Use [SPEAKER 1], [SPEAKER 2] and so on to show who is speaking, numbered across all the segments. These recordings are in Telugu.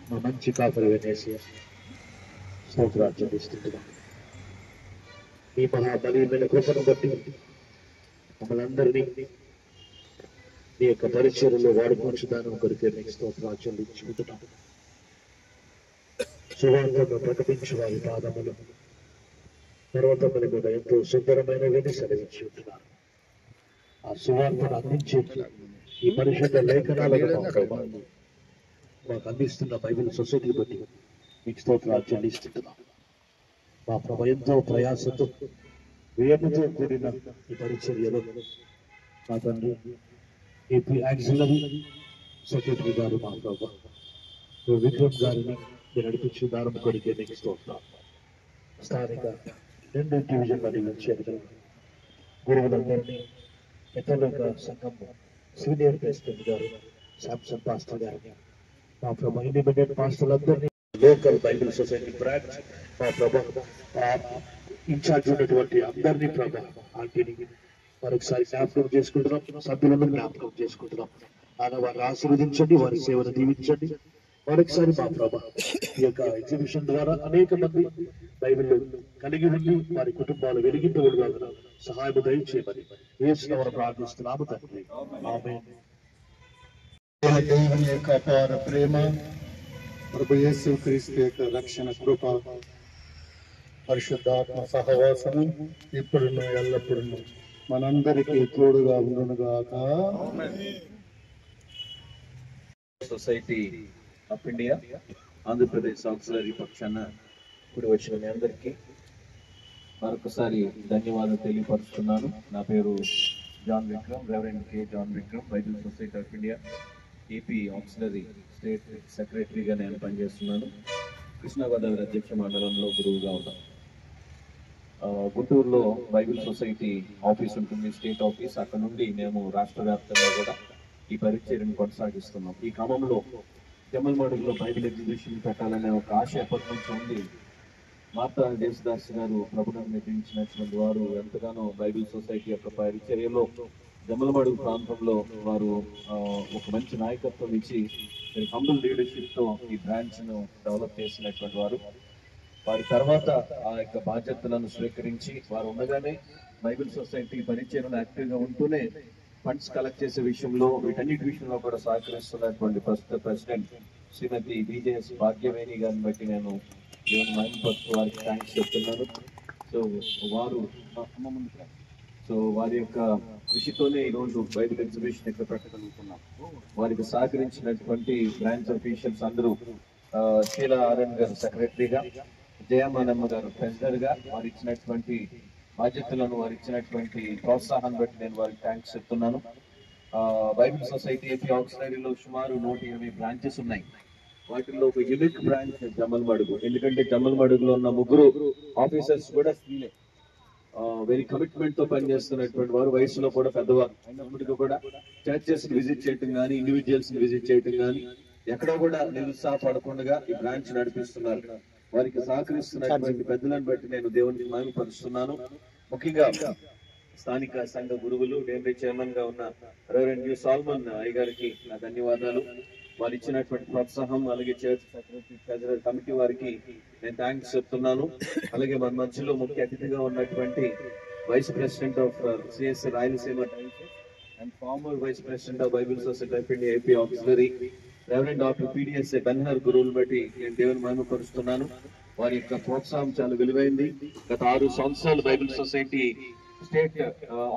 [SPEAKER 1] మా మంచి కాపరి వినేసి స్తోత్రాలు చెల్లిస్తున్నాం. మీ మహాబలీయమైన కృపను బట్టి మమ్మల్ని అందరినీ మీ యొక్క పరిచర్యలో వాడుకోవచ్చుదానం కొరికే మీకు స్తోత్రాలు చెల్లించుకుంటున్నాం. సువార్తను ప్రకటించు వారి పాదములు పర్వతముల మీద ఎంతో సుందరమైనవి సెలవించి ఉంటున్నారు. ఆ సువార్తను అందించే ఈ పరిశుద్ధ లేఖనాలను మాకు అందిస్తున్న బైబిల్ సొసైటీ బట్టి మీకు స్తోత్రాలు చెల్లిస్తున్నాం. మా ప్రభు ఎంతో ప్రయాసంతో వ్యయముతో కూడిన ఈ పరిచర్యలో మా తండ్రి ఏపీ యాక్సిలరీ సెక్రటరీ గారు మా ప్రభు విక్రమ్ గారిని మీరు నడిపించే దారం కొడికే మీకు స్తోత్రం. స్థానిక 2 డివిజన్ల నుంచి గురువులందరినీ ఇతరుల సంఘం సీనియర్ ప్రెసిడెంట్ గారు శాంసన్ పాస్టర్ గారిని మా ప్రభు ఇండిపెండెంట్ పాస్టర్లందరినీ లోకల్ బైబిల్ సొసైటీ బ్రాంచ్ మా ప్రభు ఇన్ఛార్జ్ ఉన్నటువంటి అందరినీ ప్రభు ఆంటీని మరొకసారి జ్ఞాపకం చేసుకుంటున్నాం. సభ్యులను జ్ఞాపకం చేసుకుంటున్నాం. ఆయన వారిని ఆశీర్వదించండి, వారి సేవను దీవించండి. మరొకసారి మా ప్రభు ఈ యొక్క ఎగ్జిబిషన్ ద్వారా అనేక మంది బైబిల్ కలిగి ఉండి వారి కుటుంబాలు వెలిగింపబడుగా సహాయం దయచేయమని యేసునామమున ప్రార్థిస్తున్నాము తండ్రి. ఆమేన్.
[SPEAKER 2] దేవుని యొక్క అపార ప్రేమ, ప్రభు యేసు క్రీస్తు యొక్క రక్షణ కృప, పరిశుద్ధాత్మ సహవాసము ఇప్పుడును ఎల్లప్పుడూ మనందరికీ తోడుగా ఉండునుగాక.
[SPEAKER 3] Society of India Andhra Pradesh auxiliary పక్షాన ఇప్పుడు వచ్చిన మీ అందరికీ మరొకసారి ధన్యవాదాలు తెలియపరుస్తున్నాను. నా పేరు John Vikram, reverend K John Vikram, Bible society of India AP auxiliary state సెక్రటరీగా నేను పనిచేస్తున్నాను. కృష్ణా గోదావరి అధ్యక్ష మండలంలో గురువుగా ఉన్నాను. గుంటూరులో బైబిల్ సొసైటీ ఆఫీస్ ఉంటుంది, స్టేట్ ఆఫీస్. అక్కడ నుండి మేము రాష్ట్ర వ్యాప్తంగా కూడా ఈ పరిచర్యను కొనసాగిస్తున్నాం. ఈ క్రమంలో జమ్మలమడుగులో బైబిల్ ఎగ్జిబిషన్ పెట్టాలనే ఒక ఆశ ఎప్పటి నుంచి ఉంది. మార్తా దేశదాస్ గారు ప్రభుత్వం నిర్మించినటువంటి వారు ఎంతగానో బైబిల్ సొసైటీ యొక్క పరిచర్యలో జమ్మలమడుగు ప్రాంతంలో వారు ఒక మంచి నాయకత్వం ఇచ్చి హంబుల్ లీడర్షిప్తో ఈ బ్రాంచ్ను డెవలప్ చేసినటువంటి వారు. వారి తర్వాత ఆ యొక్క బాధ్యతలను స్వీకరించి వారు ఉండగానే బైబిల్ సొసైటీ పరిచర్యలో యాక్టివ్గా ఉంటూనే ఫండ్స్ కలెక్ట్ చేసే విషయంలో వీటన్నిటి విషయంలో కూడా సహకరిస్తున్నటువంటి ప్రస్తుత ప్రెసిడెంట్ శ్రీమతి బీజేఎస్ భాగ్యవేణి గారిని బట్టి నేను దేవుని మహిమపరుస్తూ వారికి థ్యాంక్స్ చెప్తున్నాను. వారి యొక్క కృషితోనే ఈరోజు బైబిల్ ఎగ్జిబిషన్ ఇక్కడ పెట్టగలుగుతున్నాం. వారికి సహకరించినటువంటి బ్రాంచ్ అఫీషియల్స్ అందరూ షీలా ఆర్ఎన్ గారు సెక్రటరీగా, జయమానమ్మ గారు ప్రెసిడెంట్ గా వారు ఇచ్చినటువంటి బాధ్యతలను, వారు ఇచ్చినటువంటి ప్రోత్సాహాన్ని బట్టి నేను వారికి థ్యాంక్స్ చెప్తున్నాను. బైబిల్ సొసైటీ ఏపీ ఆక్సిలరీలో సుమారు 120 బ్రాంచెస్ ఉన్నాయి. వాటిల్లో ఒక యూనిక్ బ్రాంచ్ జమ్మలమడుగు. ఎందుకంటే జమ్మలమడుగులో ఉన్న 3 ఆఫీసర్స్ కూడా స్త్రీలే. వెరీ కమిట్మెంట్ తో పనిచేస్తున్నటువంటి వారు, వయసులో కూడా పెద్దవారు అయినప్పటికీ కూడా చర్చెస్ విజిట్ చేయటం కానీ, ఇండివిజువల్స్ విజిట్ చేయటం కానీ ఎక్కడో కూడా నిరుత్సాహపడకుండా ఈ బ్రాంచ్ నడిపిస్తున్నారు. వారికి సహకరిస్తున్నటువంటి పెద్దలను బట్టి నేను దేవునికి మహిమపరుస్తున్నాను. ముఖ్యంగా స్థానిక సంఘ గురువులు, డెన్రీ చైర్మన్ గా ఉన్న రెవరెండ్ యు సాల్మన్ అయ్యగారికి నా ధన్యవాదాలు. వారు ఇచ్చినటువంటి ప్రోత్సాహం, అలాగే చర్చ్ సెక్రటరీ, ట్రెజరర్ కమిటీ వారికి నేను థ్యాంక్స్ చెప్తున్నాను. అలాగే మన మధ్యలో ముఖ్య అతిథిగా ఉన్నటువంటి vice president of CS Rayalaseema and former vice president of Bible society of India AP auxiliary reverend doctor PDSA Benhur గురువులు బట్టి నేను దేవుని మహిమపరుస్తున్నాను. వారి యొక్క ప్రోత్సాహం చాలా విలువైంది. గత 6 సంవత్సరాలు బైబిల్ సొసైటీ స్టేట్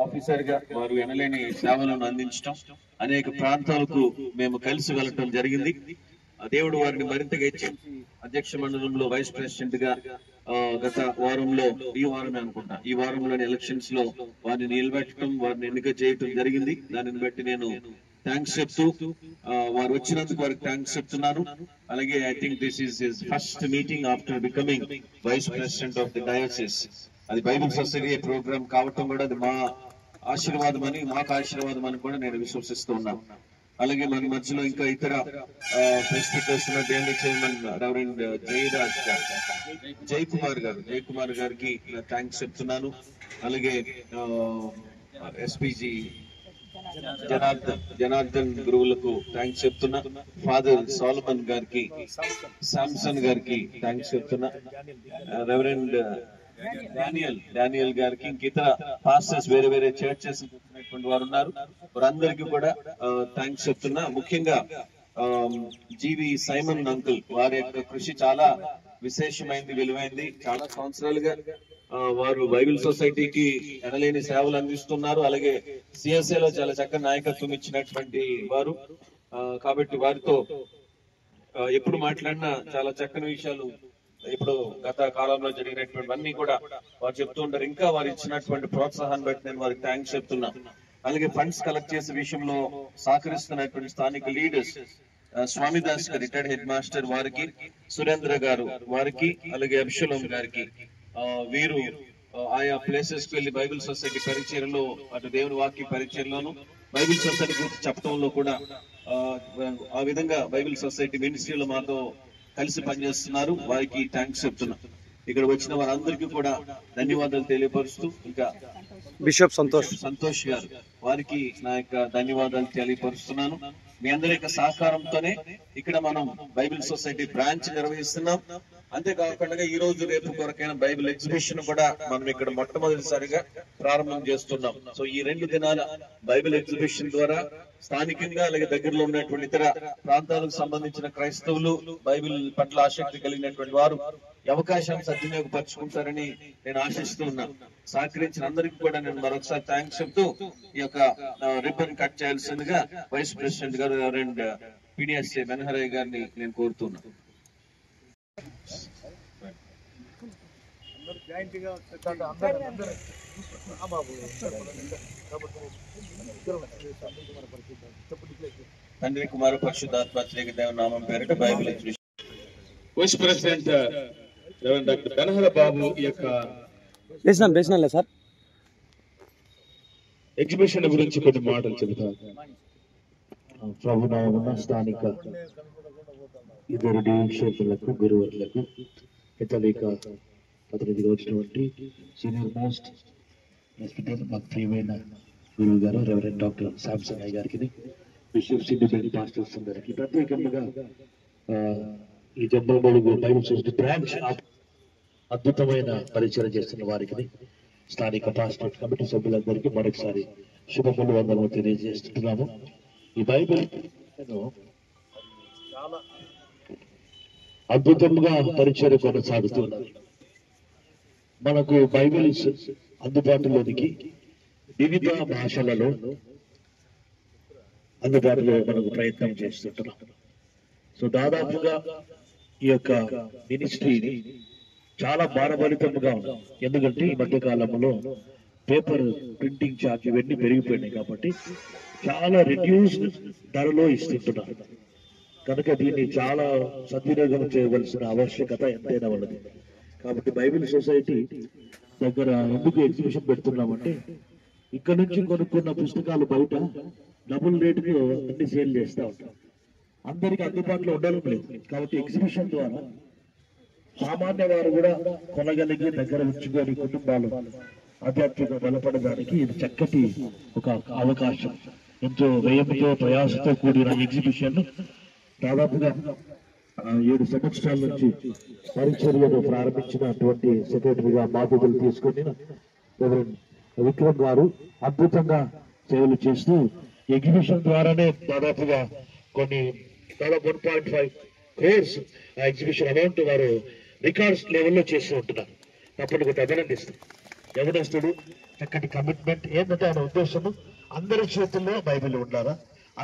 [SPEAKER 3] ఆఫీసర్ గా వారు ఎనలేని సేవలను అందించడం, అనేక ప్రాంతాలకు మేము కలిసి వెళ్ళటం జరిగింది. దేవుడు వారిని మరింతగా హెచ్చించి అధ్యక్ష మండలంలో వైస్ ప్రెసిడెంట్ గా గత వారంలో, ఈ వారమే అనుకుంటా, ఈ వారంలోని ఎలక్షన్స్ లో వారిని నిలబెట్టడం, వారిని ఎన్నిక చేయటం జరిగింది. దానిని బట్టి నేను థ్యాంక్స్ చెప్తూ వారు వచ్చినందుకు వారికి థ్యాంక్స్ చెప్తున్నాను. అలాగే I think this is his first meeting after becoming vice president of the diocese. అది బైబిల్ సొసైటీ ప్రోగ్రామ్ కావటం కూడా అది మా ఆశీర్వాదం అని, మాకు ఆశీర్వాదం అని కూడా నేను విశ్వసిస్తూ ఉన్నాను. అలాగే మన మధ్యలో ఇంకా ఇతర ప్రెసిడెంట్స్ ఉన్న డెన్రీ చైర్మన్ రెవరెండ్ జయకుమార్ గారికి థ్యాంక్స్ చెప్తున్నాను. అలాగే ఎస్పీజీ జనార్దన్ గురువులకు థ్యాంక్స్ చెప్తున్నా. ఫాదర్ సోలమన్ గారికి, శాంసన్ గారికి థ్యాంక్స్ చెప్తున్నా. రెవరెండ్ డానియల్ గారికి, ఇంక ఇతర పాస్టర్స్ వేరే వేరే చర్చెస్ వారు ఉన్నారు, వారందరికీ కూడా థ్యాంక్స్ చెప్తున్నా. ముఖ్యంగా జీవి సైమన్ అంకుల్ వారి యొక్క కృషి చాలా విశేషమైంది, విలువైంది. చాలా సంవత్సరాలుగా వారు బైబిల్ సొసైటీకి ఎనలేని సేవలు అందిస్తున్నారు. అలాగే సిఎస్ఏలో చాలా చక్కని నాయకత్వం ఇచ్చినటువంటి వారు. కాబట్టి వారితో ఎప్పుడు మాట్లాడినా చాలా చక్కని విషయాలు ఇప్పుడు గత కాలంలో జరిగినటువంటివన్నీ కూడా వారు చెప్తూ ఉంటారు. ఇంకా వారు ఇచ్చినటువంటి ప్రోత్సాహాన్ని బట్టి నేను వారికి థ్యాంక్స్ చెప్తున్నా. అలాగే ఫండ్స్ కలెక్ట్ చేసే విషయంలో సహకరిస్తున్నటువంటి స్థానిక లీడర్స్, స్వామిదాస్ గారు రిటైర్డ్ హెడ్ మాస్టర్ వారికి, సురేంద్ర గారు వారికి, అలాగే అబ్షలోం గారికి, వీరు ఆయా ప్లేసెస్ కి వెళ్లి బైబిల్ సొసైటీ పరిచయంలో, అటు దేవుని వాక్య పరిచయంలోను బైబిల్ సొసైటీ గురించి చెప్పడంలో కూడా ఆ విధంగా బైబిల్ సొసైటీ మినిస్ట్రీలో మాతో కలిసి పనిచేస్తున్నారు. వారికి థ్యాంక్స్ చెప్తున్నా. ఇక్కడ వచ్చిన వారందరికీ కూడా ధన్యవాదాలు తెలియపరుస్తూ, ఇంకా
[SPEAKER 4] బిషప్
[SPEAKER 3] సంతోష్ గారు వారికి నా యొక్క ధన్యవాదాలు తెలియపరుస్తున్నాను. మీ అందరి యొక్క సహకారంతోనే ఇక్కడ మనం బైబిల్ సొసైటీ బ్రాంచ్ నిర్వహిస్తున్నాం. అంతేకాకుండా ఈ రోజు రేపు కొరకైన బైబిల్ ఎగ్జిబిషన్ కూడా మనం ఇక్కడ మొట్టమొదటిసారిగా ప్రారంభం చేస్తున్నాం. సో ఈ 2 దినాల బైబిల్ ఎగ్జిబిషన్ ద్వారా స్థానికంగా అలాగే దగ్గరలో ఉన్నటువంటి ఇతర ప్రాంతాలకు సంబంధించిన క్రైస్తవులు, బైబిల్ పట్ల ఆసక్తి కలిగినటువంటి వారు ఈ అవకాశాన్ని సద్వినియోగపరుచుకుంటారని నేను ఆశిస్తూ ఉన్నాను. సహకరించిన అందరికీ కూడా నేను మరొకసారి థ్యాంక్స్ చెప్తూ ఈ యొక్క రిబ్బన్ కట్ చేయాల్సిందిగా వైస్ ప్రెసిడెంట్ గారు రెవరెండ్ పిడిఎస్ఏ బెనహరయ్య గారిని నేను కోరుతున్నాను. తండ్రి కుమార పరిశుద్ధాత్మ త్రియేక దేవుని నామం పేరిట Bible exhibition
[SPEAKER 5] vice president reverend doctor Benhur Babu ఈ యొక్క
[SPEAKER 4] సార్
[SPEAKER 5] ఎగ్జిబిషన్ గురించి కొన్ని మాటలు చెబుతారు.
[SPEAKER 1] ప్రభునామమున స్థానిక ఇద్దరు డివిజన్లకు, గురువులకు, ఇతలిక ప్రతినిధిగా వచ్చినటువంటి సీనియర్ మోస్ట్ రెస్పెక్టెడ్ మాకు ప్రియమైన గురువు గారు రెవరెండ్ డాక్టర్ శాంసన్ అయ్య గారికి, బిషప్స్ ఇండిపెండెంట్ పాస్టర్స్ అందరికి, ప్రత్యేకంగా ఈ జంబలమడుగు బైబిల్ సొసైటీ బ్రాంచ్ అద్భుతమైన పరిచయం చేస్తున్న వారికి, స్థానిక పాస్టర్ కమిటీ సభ్యులందరికీ మరొకసారి శుభములు, వందనము తెలియజేస్తున్నాము. ఈ బైబిల్ చాలా అద్భుతంగా పరిచయం కొనసాగుతున్నది. మనకు బైబిల్ అందుబాటులోనికి వివిధ భాషలలో అందుబాటులో మనకు ప్రయత్నం చేస్తుంటున్నాం. సో దాదాపుగా ఈ యొక్క మినిస్ట్రీని చాలా భారభరితంగా ఉన్నాం. ఎందుకంటే ఈ మధ్య కాలంలో పేపర్ ప్రింటింగ్ ఛార్జ్ ఇవన్నీ పెరిగిపోయినాయి కాబట్టి చాలా రిడ్యూస్డ్ ధరలో ఇస్తుంటున్నారు. కనుక దీన్ని చాలా సద్వినియోగం చేయవలసిన ఆవశ్యకత ఎంతైనా ఉన్నది. కాబట్టి బైబిల్ సొసైటీ దగ్గర ఎందుకు ఎగ్జిబిషన్ పెడుతున్నామంటే, ఇక్కడ నుంచి కొనుక్కున్న పుస్తకాలు బయట డబుల్ రేటుకు అన్ని సేల్ చేస్తూ ఉంటాం. అందరికి అందుబాటులో ఉండడం లేదు. కాబట్టి ఎగ్జిబిషన్ ద్వారా సామాన్య వారు కూడా కొనగలిగి దగ్గర ఉంచుకొని కుటుంబాలు ఆధ్యాత్మిక బలపడడానికి ఇది చక్కటి ఒక అవకాశం. ఎంతో వ్యయంతో, ప్రయాసంతో కూడిన ఎగ్జిబిషన్ దాదాపుగా 7 సంవత్సరాల నుంచి పరిచర్యను ప్రారంభించినటువంటి సెక్రటరీగా బాధ్యతలు తీసుకుని విక్రమ్ గారు అద్భుతంగా సేవలు చేస్తూ ఎగ్జిబిషన్ ద్వారానే దాదాపుగా 1.5 crores ఆ ఎగ్జిబిషన్ అమౌంట్ వారు రికార్డ్స్ లెవెల్లో చేస్తూ ఉంటున్నారు. తప్పనిసరిగా అభినందిస్తాం. యవనస్తుడు చక్కటి కమిట్మెంట్. ఏంటంటే ఆయన ఉద్దేశము అందరి చేతుల్లో బైబిల్ ఉండాలా,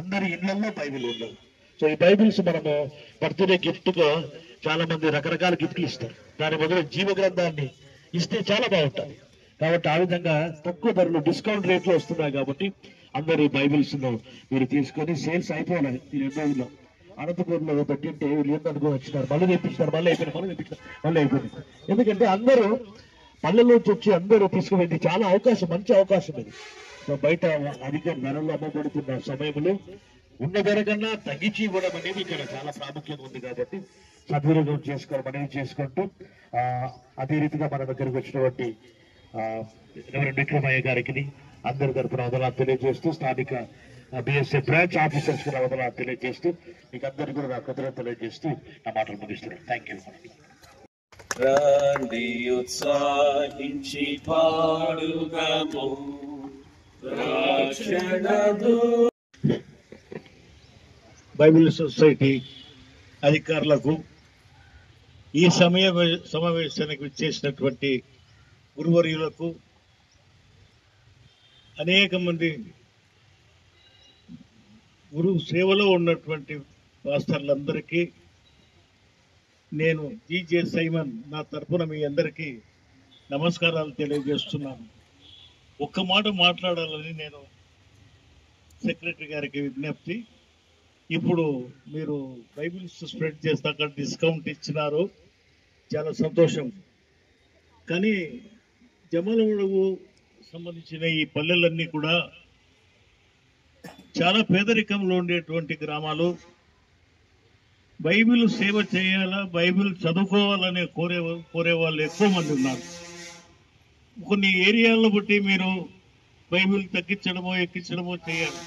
[SPEAKER 1] అందరి ఇళ్లలో బైబిల్ ఉండాలి. సో ఈ బైబిల్స్ మనము బర్త్డే గిఫ్ట్ గా చాలా మంది రకరకాల గిఫ్ట్లు ఇస్తారు. దాని బదులు జీవ గ్రంథాన్ని ఇస్తే చాలా బాగుంటుంది. కాబట్టి ఆ విధంగా తక్కువ ధరలో డిస్కౌంట్ రేట్లో వస్తున్నాయి. కాబట్టి అందరు ఈ బైబిల్స్ మీరు తీసుకొని సేల్స్ అయిపోవాలి. ఈ 2 రోజుల్లో అనంతపురంలో పెట్టింటే వీళ్ళు ఎందుకు వచ్చినారు, మళ్ళీ తెప్పించినారు, మళ్ళీ అయిపోయింది. ఎందుకంటే అందరూ పల్లెల్లోంచి వచ్చి అందరూ తీసుకువెళ్ళి చాలా అవకాశం, మంచి అవకాశం ఇది. సో బయట అధిక ధరలు అమ్మబడుతున్న సమయంలో ఉన్న ధర కన్నా తగ్గించి ఇవ్వడం అనేది ఇక్కడ చాలా ప్రాముఖ్యత ఉంది. కాబట్టి సద్వినియోగం చేసుకోవడం చేసుకుంటూ అదే రీతిగా మన దగ్గరకు వచ్చినటువంటి రెవరెండ్ విక్రమయ్య గారికి, అందరి తరఫున వందనాలు తెలియజేస్తూ స్థానిక బిఎస్ఎఫ్ బ్రాంచ్ ఆఫీసర్స్ కూడా వందనాలు తెలియజేస్తూ మీకు అందరికీ కూడా నా కృతజ్ఞతలు తెలియజేస్తూ నా మాటలు ముగిస్తున్నాను. Thank you.
[SPEAKER 3] రండి ఉత్సాహించి పాడుగము రక్షణదు.
[SPEAKER 6] బైబిల్ సొసైటీ అధికారులకు ఈ సమావేశానికి విచ్చేసినటువంటి గురువర్యులకు, అనేక మంది గురు సేవలో ఉన్నటువంటి పాస్టర్లందరికీ నేను జీజే సైమన్ నా తరఫున మీ అందరికీ నమస్కారాలు తెలియజేస్తున్నాను. ఒక్క మాట మాట్లాడాలని నేను సెక్రటరీ గారికి విజ్ఞప్తి. ఇప్పుడు మీరు బైబిల్స్ స్ప్రెడ్ చేస్తాక డిస్కౌంట్ ఇచ్చినారు, చాలా సంతోషం. కానీ జమలమడుగు సంబంధించిన ఈ పల్లెలన్నీ కూడా చాలా పేదరికంలో ఉండేటువంటి గ్రామాలు. బైబిల్ సేవ చేయాలా, బైబిల్ చదువుకోవాలనే కోరే వాళ్ళు ఎక్కువ మంది ఉన్నారు. కొన్ని ఏరియాలను బట్టి మీరు బైబిల్ తగ్గించడమో ఎక్కించడమో చేయాలి.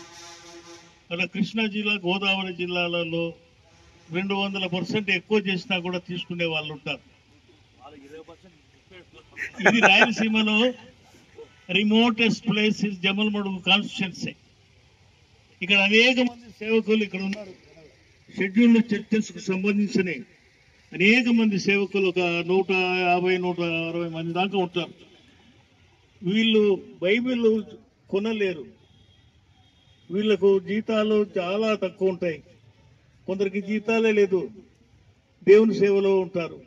[SPEAKER 6] అలా కృష్ణా జిల్లా, గోదావరి జిల్లాలలో 200% ఎక్కువ చేసినా కూడా తీసుకునే వాళ్ళు ఉంటారు. ఇది రాయలసీమలో remotest place is Jammalamadugu constituency. ఇక్కడ అనేక మంది సేవకులు ఇక్కడ ఉన్నారు. షెడ్యూల్డ్ చర్చెస్ కు సంబంధించిన అనేక మంది సేవకులు, ఒక 150-160 మంది దాకా ఉంటారు. వీళ్ళు బైబిల్ కొనలేరు. వీళ్లకు జీతాలు చాలా తక్కువ ఉంటాయి. కొందరికి జీతాలే లేదు, దేవుని సేవలో ఉంటారు.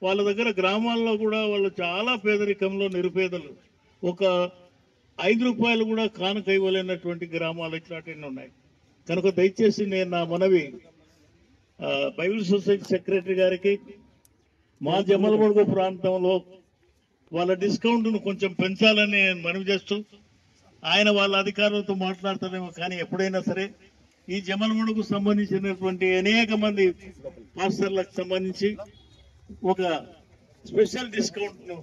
[SPEAKER 6] వాళ్ళ దగ్గర గ్రామాల్లో కూడా వాళ్ళు చాలా పేదరికంలో నిరుపేదలు. ఒక 5 రూపాయలు కూడా కానుక ఇవ్వలేనటువంటి గ్రామాలు ఇట్లాంటివి ఉన్నాయి. కనుక దయచేసి నేను నా మనవి బైబిల్ సొసైటీ సెక్రటరీ గారికి, మా జమలమడుగు ప్రాంతంలో వాళ్ళ డిస్కౌంట్ను కొంచెం పెంచాలని మనవి చేస్తూ, ఆయన వాళ్ళ అధికారులతో మాట్లాడతారేమో కానీ ఎప్పుడైనా సరే ఈ జమలమడుగు సంబంధించినటువంటి అనేక మంది పాస్టర్లకు సంబంధించి ఒక స్పెషల్ డిస్కౌంట్ను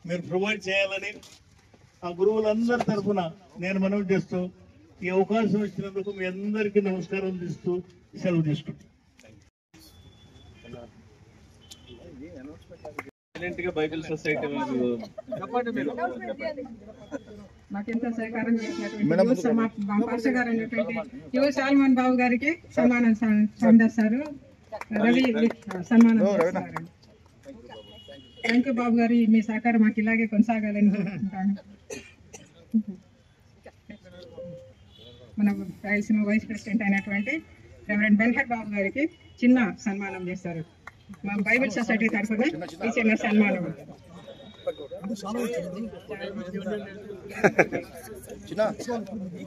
[SPEAKER 6] మీరు ప్రొవైడ్ చేయాలని ఆ గురువులందరి తరఫున నేను మనవి చేస్తూ, ఈ అవకాశం ఇచ్చినందుకు మీ అందరికీ నమస్కారం చేస్తూ సెలవు తీసుకుంటాను.
[SPEAKER 3] బైబిల్ సొసైటీ
[SPEAKER 7] మాకెంతో సహకారం చేసినటువంటి పాస్టర్ గారు అయినటువంటి యువ సాల్మన్ బాబు గారికి సన్మానం సందర్శారు. రవి సన్మానం చేస్తారు. థ్యాంక్ యూ బాబు గారు, మీ సహకారం మాకు ఇలాగే కొనసాగాలని కోరుకుంటాను. మన రాయలసీమ వైస్ ప్రెసిడెంట్ అయినటువంటి రెవరెండ్ బెన్హర్ బాబు గారికి చిన్న సన్మానం చేస్తారు. మా బైబిల్ సొసైటీ తరఫున ఈ చిన్న సన్మానం.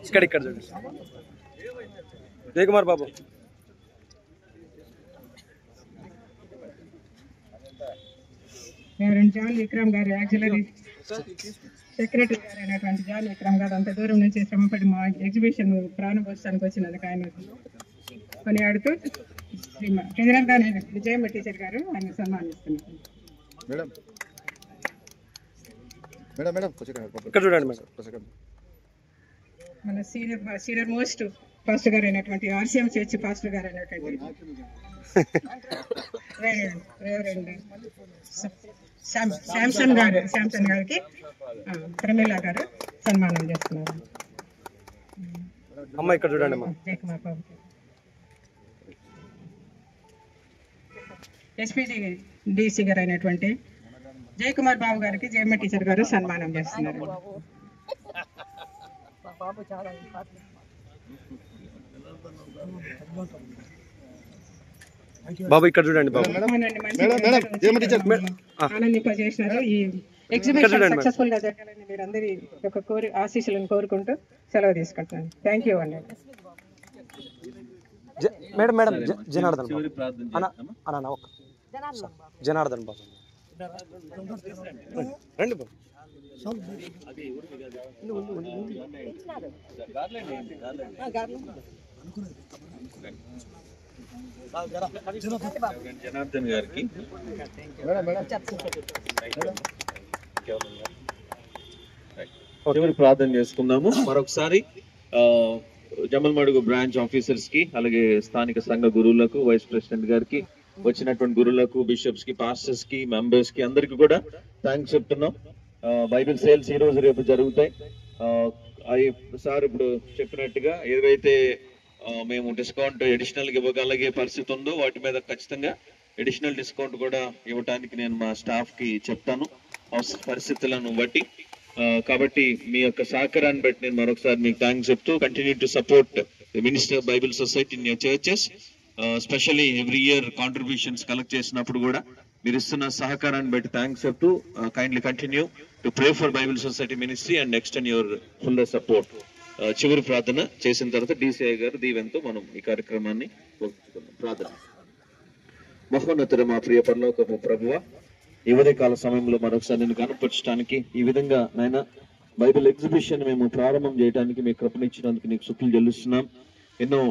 [SPEAKER 4] ఇక్కడ జయకుమార్ బాబు.
[SPEAKER 7] రెవరెండ్ జాన్ విక్రమ్ గారు, యాక్చువల్లీ సెక్రటరీ గారు అయినటువంటి జాన్ విక్రమ్ గారు అంత దూరం నుంచి శ్రమపడి మా ఎగ్జిబిషన్ ప్రారంభోత్సవానికి వచ్చినందుకు ఆయన కొనియాడుతూ జనరల్ గా విజయమ్మ టీచర్ గారు ఆయన సన్మానిస్తున్నారు.
[SPEAKER 4] ఇక్కడ చూడండి మేడం.
[SPEAKER 7] మన సీనియర్ మోస్ట్ పాస్టర్ గారు అయినటువంటి ఆర్సీఎం చర్చి పాస్టర్ గారు అయినటువంటి రెవరెండ్ శాంసన్ గారికి ప్రమీల గారు సన్మానం చేస్తున్నారు.
[SPEAKER 4] అమ్మ ఇక్కడ చూడండి.
[SPEAKER 7] జయకుమార్ బాబు, ఎస్పీజీ డీసీ గారు అయినటువంటి జయకుమార్ బాబు గారికి జయమ్మ టీచర్ గారు సన్మానం చేస్తున్నారు.
[SPEAKER 4] బాబు ఇక్కడ చూడండి. బాబు
[SPEAKER 7] ఆనందింపజేసినారు. ఈ ఎగ్జిబిషన్ సక్సెస్ఫుల్ గా జరగాలని మీరందరి యొక్క ఆశీస్సులను కోరుకుంటూ సెలవు తీసుకుంటాను. థ్యాంక్ యూ అండి.
[SPEAKER 4] మేడం జనార్దన్ జనార్దన్ బాబు రండి బాబు.
[SPEAKER 3] జనార్దన్ గారికి చివరి ప్రార్థన చేసుకుందాము. మరొకసారి జమల్మడుగు బ్రాంచ్ ఆఫీసర్స్ కి, అలాగే స్థానిక సంఘ గురువులకు, వైస్ ప్రెసిడెంట్ గారికి, వచ్చినటువంటి గురువులకు, బిషప్స్ కి, పాస్టర్స్ కి, మెంబర్స్ కి అందరికి కూడా థ్యాంక్స్ చెప్తున్నాం. బైబిల్ సేల్స్ ఈ రోజు రేపు జరుగుతాయి. సార్ ఇప్పుడు చెప్పినట్టుగా ఏదైతే మేము డిస్కౌంట్ అడిషనల్ గా ఇవ్వగలిగే పరిస్థితి ఉందో వాటి మీద ఖచ్చితంగా అడిషనల్ డిస్కౌంట్ కూడా ఇవ్వడానికి నేను మా స్టాఫ్ కి చెప్తాను పరిస్థితులను బట్టి. కాబట్టి మీ యొక్క సహకారాన్ని బట్టి నేను మరొకసారి మీకు థ్యాంక్స్ చెప్తూ, continue to support the minister Bible society in your churches. Specially every year contributions collect చేసినప్పుడు కూడా మీరు ఇస్తున్న సహకారాన్ని బట్టి థ్యాంక్స్ చెప్తూ, kindly continue to pray for Bible society ministry and extend your full support. చివరి ప్రార్థన చేసిన తర్వాత DCI గారు దీవెనతో మనం ఈ కార్యక్రమాన్ని ముగించుకుందాం. ప్రార్థన. మహోన్నతుడ మా ప్రియ పరలోకపు ప్రభువా, ఈ ఉదయకాల సమయంలో మరొకసారి నేను కనపరచడానికి, ఈ విధంగా నాయన బైబిల్ ఎగ్జిబిషన్ మేము ప్రారంభం చేయడానికి మీ కృపనిచ్చినందుకు నీకు స్తుతులు చెల్లిస్తున్నాం. ఎన్నో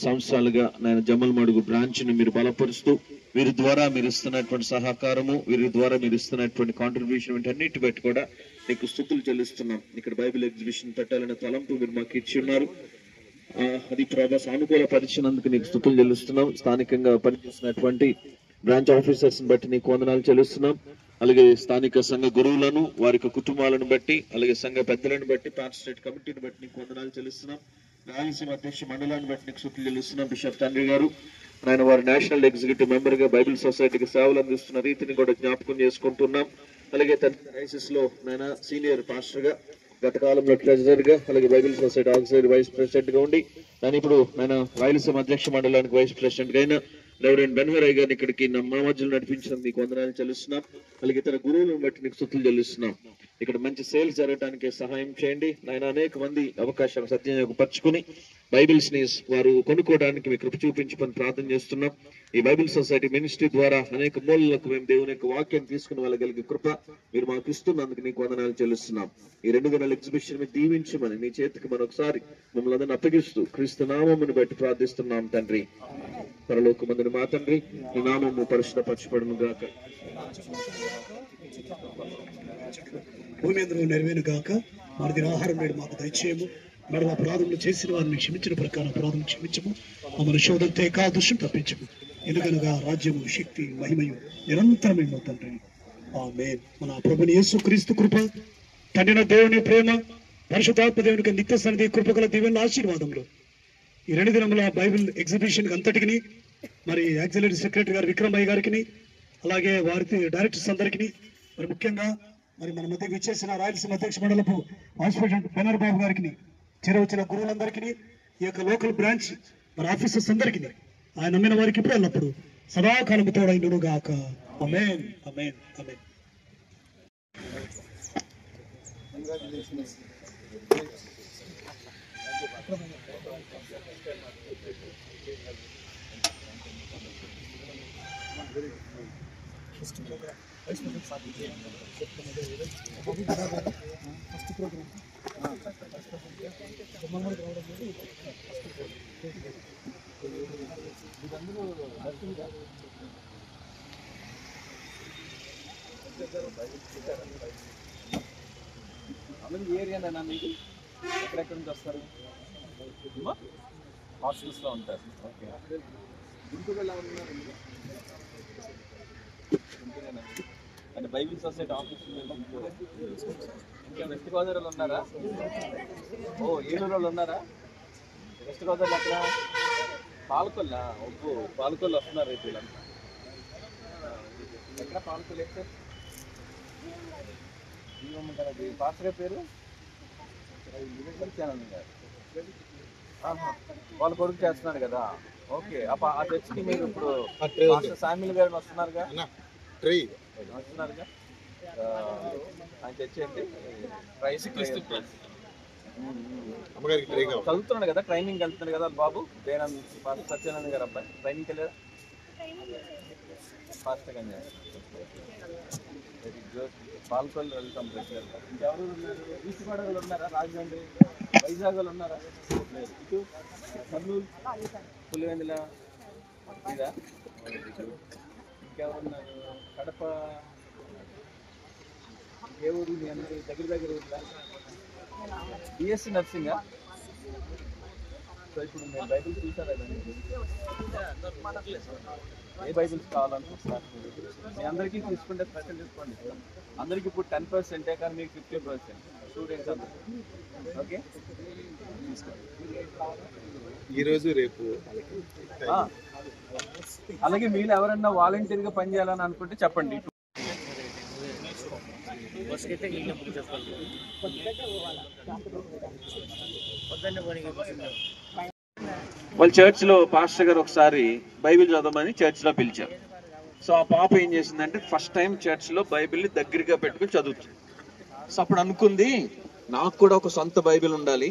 [SPEAKER 3] సంవత్సరాలుగా నాయన జమల్మడుగు బ్రాంచ్ ని మీరు బలపరుస్తూ, వీరి ద్వారా మీరు ఇస్తున్నటువంటి సహకారము, వీరి ద్వారా మీరు ఇస్తున్నటువంటి కాంట్రిబ్యూషన్ వీటన్నిటి బట్టి కూడా నీకు స్తుతులు చెల్లిస్తున్నాం. ఇక్కడ బైబిల్ ఎగ్జిబిషన్ పెట్టాలనే తలంపు మీరు మాకు ఇచ్చి ఉన్నారు. అది ప్రభా సానుకూల పరిచినందుకు నీకు స్తుతులు చెల్లిస్తున్నాం. స్థానికంగా పనిచేస్తున్నటువంటి బ్రాంచ్ ఆఫీసర్స్ బట్టి నీకు వందనాలు చెల్లిస్తున్నాం. అలాగే స్థానిక సంఘ గురువులను, వారి కుటుంబాలను బట్టి, అలాగే సంఘ పెద్దలను బట్టి, పాస్టరేట్ కమిటీని బట్టి నీకు వందనాలు చెల్లిస్తున్నాం. రాయలసీమ అధ్యక్ష మండలాన్ని బట్టి నీకు స్తుతులు చెల్లిస్తున్నాం. బిషప్ తండ్రి గారు ఆయన వారు నేషనల్ ఎగ్జిక్యూటివ్ మెంబర్ గా బైబిల్ సొసైటీకి సేవలు అందిస్తున్న రీతిని కూడా జ్ఞాపకం చేసుకుంటున్నాం. అలాగే డయాసిస్ లో నాయన సీనియర్ పాస్టర్ గా, గత కాలంలో ట్రెజరర్ గా, అలాగే Bible society auxiliary vice president గా ఉండి దాని ఇప్పుడు ఆయన రాయలసీమ అధ్యక్ష మండలానికి వైస్ ప్రెసిడెంట్ గా అయిన రెవరెండ్ బెన్హరయ్య గారిని ఇక్కడికి మా మధ్యలో నడిపించినందుకు నీకు వందనాలు చెల్లిస్తున్నాం. అలాగే ఇతర గురువులను బట్టి నీకు స్తుతులు చెల్లిస్తున్నాం. ఇక్కడ మంచి సేల్స్ జరగడానికి సహాయం చేయండి నాయన. అనేక మంది అవకాశం సద్వినియోగపరచుకుని బైబిల్స్ ని వారు కొనుక్కోవడానికి మీ కృప చూపించమని ప్రార్థన చేస్తున్నాం. ఈ బైబిల్ సొసైటీ మినిస్ట్రీ ద్వారా అనేక మూలలకు మేము దేవుని యొక్క వాక్యం తీసుకుని వెళ్ళగలిగే కృప మీరు మాకు ఇస్తున్నందుకు నీకు వందనాలు చెల్లిస్తున్నాం. ఈ 2 దినాల ఎగ్జిబిషన్ మీరు దీవించమని నీ చేతికి మరొకసారి మమ్మల్ని అందరిని అప్పగిస్తూ క్రీస్తు నామమును బట్టి ప్రార్థిస్తున్నాం తండ్రి. పరలోకమందున మా తండ్రి, నీ నామము పరిశుద్ధపరచబడును గాక.
[SPEAKER 8] భూమి అందరూ నెరవేరు గాక. మరి ఆహారం నేడు మాకు దయచేయము. మరి అపరాధములు చేసిన వారిని క్షమించిన ప్రకారం అపరాధం క్షమించము. మమ్మల్ని శోధంతో ఏకాదృష్యం తప్పించము. ఎందుకనగా రాజ్యము, శక్తి, మహిమయు నిరంతరమైన తండ్రి. ఆమేన్. మన ప్రభుని యేసుక్రీస్తు కృప, తండ్రి దేవుని ప్రేమ, పరిశుద్ధాత్మ దేవునికి నిత్య సన్నిధి, కృపగల దీవెనల ఆశీర్వాదములు ఈ 2 దినముల బైబిల్ ఎగ్జిబిషన్ అంతటికి, మరి యాక్సిలరీ సెక్రటరీ గారు విక్రమయ్య గారికి, అలాగే వారి డైరెక్టర్స్ అందరికీ, మరి ముఖ్యంగా మరి మన మధ్య విచ్చేసిన రాయలసీమ అధ్యక్ష మండలపు వైస్ ప్రెసిడెంట్ బెనర్ బాబు గారికి, చేరవచ్చిన గురువులందరికీ, ఈ యొక్క లోకల్ బ్రాంచ్ మరి ఆఫీసర్స్ అందరికీ, ఆయన నమ్మిన వారికి ఇప్పుడు ఎల్లప్పుడు సదాకాలము తోడైనను గాక. ఆమేన్, ఆమేన్, ఆమేన్.
[SPEAKER 3] ఏరియానా మీకు? ఎక్కడెక్కడ నుంచి వస్తారు? హాస్టల్స్ లో ఉంటారు. ఓకే. గుంటూరు ఎలా ఉన్నారు? అంటే బైబిల్ సొసైటీ ఆఫీస్ ఇంకా వెస్ట్ గోదావరిలో ఉన్నారా? ఓ, ఏలూరు వాళ్ళు ఉన్నారా? వెస్ట్ గోదావరి అక్కడ పాలకొల్లా? ఒప్పు, పాలకొల్లు వస్తున్నారు రేపు వీళ్ళంతా. ఎక్కడ పాలకొల్లు? ఎక్కడ అది పాస్టర్ పేరు ఛానల్ గారు వాళ్ళ కొడుకు చేస్తున్నాడు కదా. ఓకే. ఆ చర్చికి మీరు ఇప్పుడు శామ్యుల్ గారు వస్తున్నారుగా, వస్తున్నారుగా. ఆయన తెచ్చేయండి. చదువుతున్నాడు కదా, ట్రైనింగ్ వెళ్తున్నాడు కదా బాబు. దేనంద్ సత్యానంద్ గారు అబ్బాయి ట్రైనింగ్కి వెళ్ళారా? ఫాస్ట్ గా. Very good. పాల్కొల్లు వెళ్తాం రెగ్యులర్గా. ఇంకెవరు ఉన్నారు? ఈసిపాడలు ఉన్నారా? రాజమండ్రి, వైజాగ్ వాళ్ళు ఉన్నారా? లేదు. ఇటు కర్నూలు, పులివెందుల ఇదా? ఇంకెవరున్నారు? కడప, ఏ ఊరు? మీ అందరూ దగ్గర ఊర్లా? బిఎస్సి నర్సింగా? సో ఇప్పుడు నేను బైబిల్స్ చూసారా? ఏ బైబిల్స్ కావాలనుకుంటున్నారు? మీ అందరికీ తీసుకుంటే స్పెషల్ డిస్కౌంట్ ఇస్తాం. అందరికి ఇప్పుడు 10%, కానీ మీకు 50% స్టూడెంట్స్ అందరూ. ఓకే,
[SPEAKER 2] ఈరోజు రేపు.
[SPEAKER 3] అలాగే మీరు ఎవరన్నా వాలంటీర్గా పనిచేయాలని అనుకుంటే చెప్పండి. వాళ్ళ చర్చ్లో పాస్టర్ గారు ఒకసారి బైబిల్ చదవమని చర్చ్లో పిలిచారు. సో ఆ పాప ఏం చేసిందంటే ఫస్ట్ టైం చర్చ్లో బైబిల్ని దగ్గరగా పెట్టుకుని చదువుతుంది. సో అప్పుడు అనుకుంది నాకు కూడా ఒక సొంత బైబిల్ ఉండాలి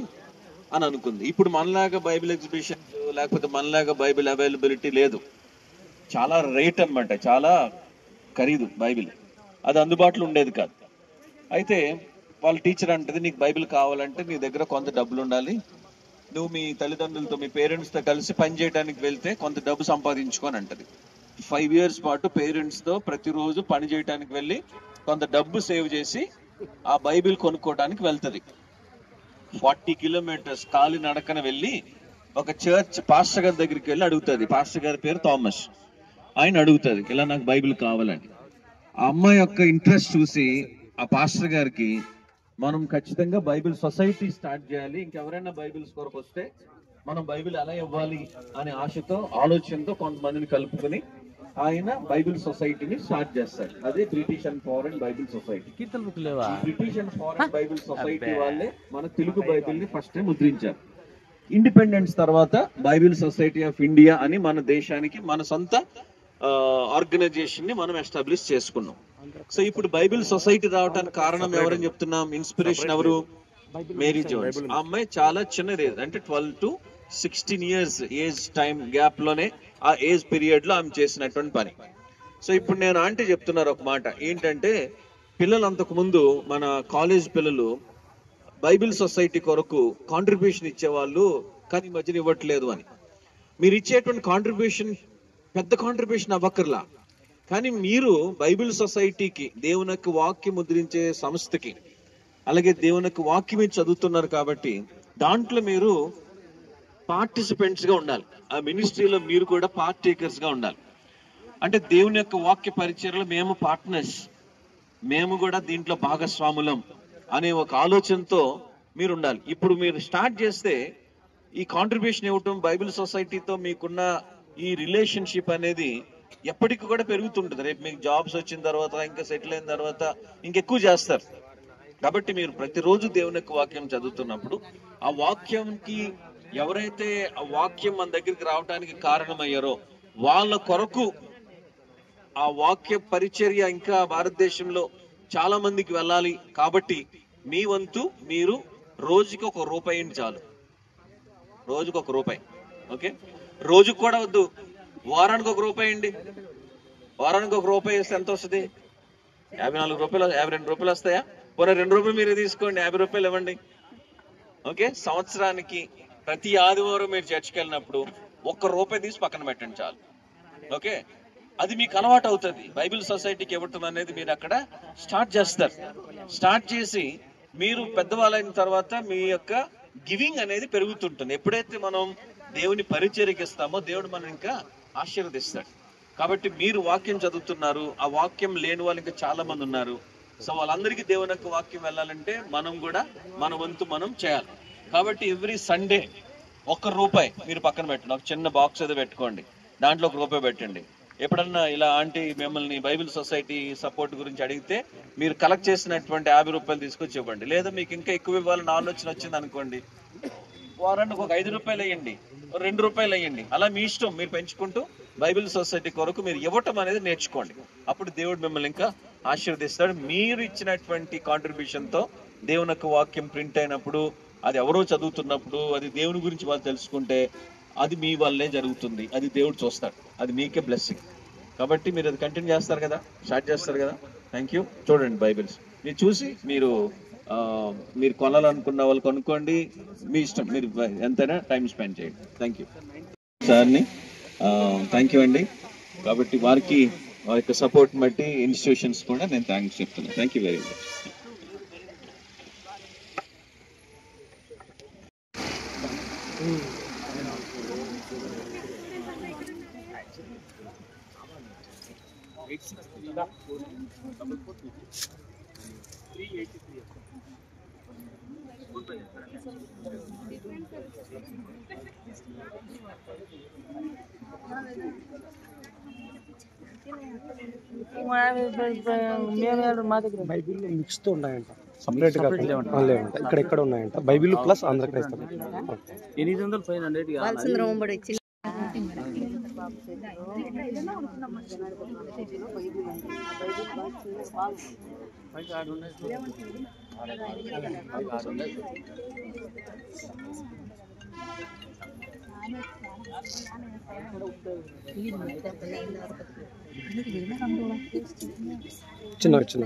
[SPEAKER 3] అని అనుకుంది. ఇప్పుడు మనలాగా బైబిల్ ఎగ్జిబిషన్ లేకపోతే మనలాగా బైబిల్ అవైలబిలిటీ లేదు. చాలా రేట్ అన్నమాట, చాలా ఖరీదు బైబిల్. అది అందుబాటులో ఉండేది కాదు. అయితే వాళ్ళ టీచర్ అంటది, నీకు బైబిల్ కావాలంటే నీ దగ్గర కొంత డబ్బులు ఉండాలి. నువ్వు మీ తల్లిదండ్రులతో, మీ పేరెంట్స్తో కలిసి పని చేయడానికి వెళ్తే కొంత డబ్బు సంపాదించుకొని అంటది. 5 years పాటు పేరెంట్స్తో ప్రతిరోజు పని చేయడానికి వెళ్ళి కొంత డబ్బు సేవ్ చేసి ఆ బైబిల్ కొనుక్కోవడానికి వెళ్తుంది. 40 kilometers కాలి నడకన వెళ్ళి ఒక చర్చ్ పాస్టర్ గారి దగ్గరికి వెళ్ళి అడుగుతుంది. పాస్టర్ గారి పేరు థామస్. ఆయన అడుగుతుంది, ఇలా నాకు బైబిల్ కావాలని. ఆ అమ్మాయి యొక్క ఇంట్రెస్ట్ చూసి ఆ పాస్టర్ గారికి మనం ఖచ్చితంగా బైబిల్ సొసైటీ స్టార్ట్ చేయాలి, ఇంకెవరైనా బైబిల్స్ కొరకు వస్తే మనం బైబిల్ ఎలా ఇవ్వాలి అనే ఆశతో, ఆలోచనతో కొంతమందిని కలుపుకొని ఆయన బైబిల్ సొసైటీని స్టార్ట్ చేస్తాడు. అదే British and foreign Bible society. British and foreign Bible society వాళ్ళే మన తెలుగు బైబిల్ ని ఫస్ట్ టైం ముద్రించారు. ఇండిపెండెన్స్ తర్వాత బైబిల్ సొసైటీ ఆఫ్ ఇండియా అని మన దేశానికి మన సొంత ఆర్గనైజేషన్ ని మనం ఎస్టాబ్లిష్ చేసుకున్నాం. సో ఇప్పుడు బైబిల్ సొసైటీ రావడానికి కారణం ఎవరని చెప్తున్నాం? ఇన్స్పిరేషన్ ఎవరు? Mary Jones. ఆ అమ్మాయి చాలా చిన్నది, అంటే 12 to 16 years age time gap లోనే, ఆ ఏజ్ పీరియడ్ లో ఆమె చేసినటువంటి పని. సో ఇప్పుడు నేను ఆంటీ చెప్తున్నారు ఒక మాట ఏంటంటే, పిల్లలు అంతకు ముందు మన కాలేజ్ పిల్లలు బైబిల్ సొసైటీ కొరకు కాంట్రిబ్యూషన్ ఇచ్చేవాళ్ళు, కానీ ఈ మధ్యన ఇవ్వట్లేదు అని. మీరు ఇచ్చేటువంటి కాంట్రిబ్యూషన్ పెద్ద కాంట్రిబ్యూషన్ అవ్వక్కర్లా, కానీ మీరు బైబిల్ సొసైటీకి, దేవుని యొక్క వాక్యం ముద్రించే సంస్థకి, అలాగే దేవుని యొక్క వాక్యం చదువుతున్నారు కాబట్టి దాంట్లో మీరు పార్టిసిపెంట్స్ గా ఉండాలి. ఆ మినిస్ట్రీలో మీరు కూడా పార్టేకర్స్ గా ఉండాలి. అంటే దేవుని యొక్క వాక్య పరిచర్యలో మేము పార్ట్నర్స్, మేము కూడా దీంట్లో భాగస్వాములం అనే ఒక ఆలోచనతో మీరు ఉండాలి. ఇప్పుడు మీరు స్టార్ట్ చేస్తే ఈ కాంట్రిబ్యూషన్ ఇవ్వటం, బైబిల్ సొసైటీతో మీకున్న ఈ రిలేషన్షిప్ అనేది ఎప్పటికీ కూడా పెరుగుతుంటుంది. రేపు మీకు జాబ్స్ వచ్చిన తర్వాత, ఇంకా సెటిల్ అయిన తర్వాత ఇంకెక్కువ చేస్తారు. కాబట్టి మీరు ప్రతిరోజు దేవుని యొక్క వాక్యం చదువుతున్నప్పుడు ఆ వాక్యంకి ఎవరైతే ఆ వాక్యం మన దగ్గరికి రావడానికి కారణమయ్యారో వాళ్ళ కొరకు ఆ వాక్య పరిచర్య ఇంకా భారతదేశంలో చాలా మందికి వెళ్ళాలి. కాబట్టి మీ వంతు మీరు రోజుకి ₹1 చాలు. రోజుకి ₹1. ఓకే, రోజుకు కూడా వద్దు, వారానికి ₹1. వారానికి ₹1 వేస్తే ఎంత వస్తుంది? ₹54, ₹52 వస్తాయా? పోనీ ₹2 మీరే తీసుకోండి, ₹50 ఇవ్వండి. ఓకే, సంవత్సరానికి ప్రతి ఆదివారం మీరు చర్చికి వెళ్ళినప్పుడు ₹1 తీసి పక్కన పెట్టండి చాలు. ఓకే, అది మీకు అలవాటు అవుతుంది. బైబిల్ సొసైటీకి ఇవ్వటం అనేది మీరు అక్కడ స్టార్ట్ చేస్తారు. స్టార్ట్ చేసి మీరు పెద్దవాళ్ళైన తర్వాత మీ యొక్క గివింగ్ అనేది పెరుగుతుంటుంది. ఎప్పుడైతే మనం దేవుని పరిచర్యకి ఇస్తామో దేవుడు మనం ఇంకా ఆశీర్వదిస్తాడు. కాబట్టి మీరు వాక్యం చదువుతున్నారు, ఆ వాక్యం లేని వాళ్ళు ఇంకా చాలా మంది ఉన్నారు. సో వాళ్ళందరికీ దేవుని యొక్క వాక్యం వెళ్ళాలంటే మనం కూడా మన వంతు మనం చేయాలి. కాబట్టి ఎవ్రీ సండే ₹1 మీరు పక్కన పెట్టండి. ఒక చిన్న బాక్స్ ఏదో పెట్టుకోండి, దాంట్లో ₹1 పెట్టండి. ఎప్పుడన్నా ఇలా ఆంటీ మిమ్మల్ని బైబిల్ సొసైటీ సపోర్ట్ గురించి అడిగితే మీరు కలెక్ట్ చేసినటువంటి ₹50 తీసుకొచ్చి ఇవ్వండి. లేదా మీకు ఇంకా ఎక్కువ ఇవ్వాలని ఆలోచన వచ్చింది అనుకోండి, వారానికి ఒక ₹5 వేయండి, ₹2 వేయండి. అలా మీ ఇష్టం, మీరు పెంచుకుంటూ బైబిల్ సొసైటీ కొరకు మీరు ఇవ్వటం అనేది నేర్చుకోండి. అప్పుడు దేవుడు మిమ్మల్ని ఇంకా ఆశీర్వదిస్తాడు. మీరు ఇచ్చినటువంటి కాంట్రిబ్యూషన్తో దేవుని యొక్క వాక్యం ప్రింట్ అయినప్పుడు, అది ఎవరో చదువుతున్నప్పుడు, అది దేవుని గురించి వాళ్ళు తెలుసుకుంటే అది మీ వల్లే జరుగుతుంది. అది దేవుడు చూస్తాడు, అది మీకే బ్లెస్సింగ్. కాబట్టి మీరు అది కంటిన్యూ చేస్తారు కదా, స్టార్ట్ చేస్తారు కదా. Thank you. చూడండి బైబిల్స్ మీరు చూసి మీరు కొనాలనుకున్న వాళ్ళు కొనుక్కోండి, మీ ఇష్టం, మీరు ఎంతైనా టైం స్పెండ్ చేయండి. థ్యాంక్ యూ సార్ని, థ్యాంక్ యూ అండి. కాబట్టి వారి యొక్క సపోర్ట్ బట్టి ఇన్స్టిట్యూషన్స్ కూడా నేను థ్యాంక్స్ చెప్తున్నాను. Thank you very much.
[SPEAKER 4] Bible mix తో ఉన్నాయంట, సపరేట్ గా లేవంట. ఇక్కడ ఎక్కడ ఉన్నాయంట బైబిల్ ప్లస్ ఆంధ్ర క్రైస్తవం.
[SPEAKER 9] 800 500
[SPEAKER 4] చిన్న చిన్న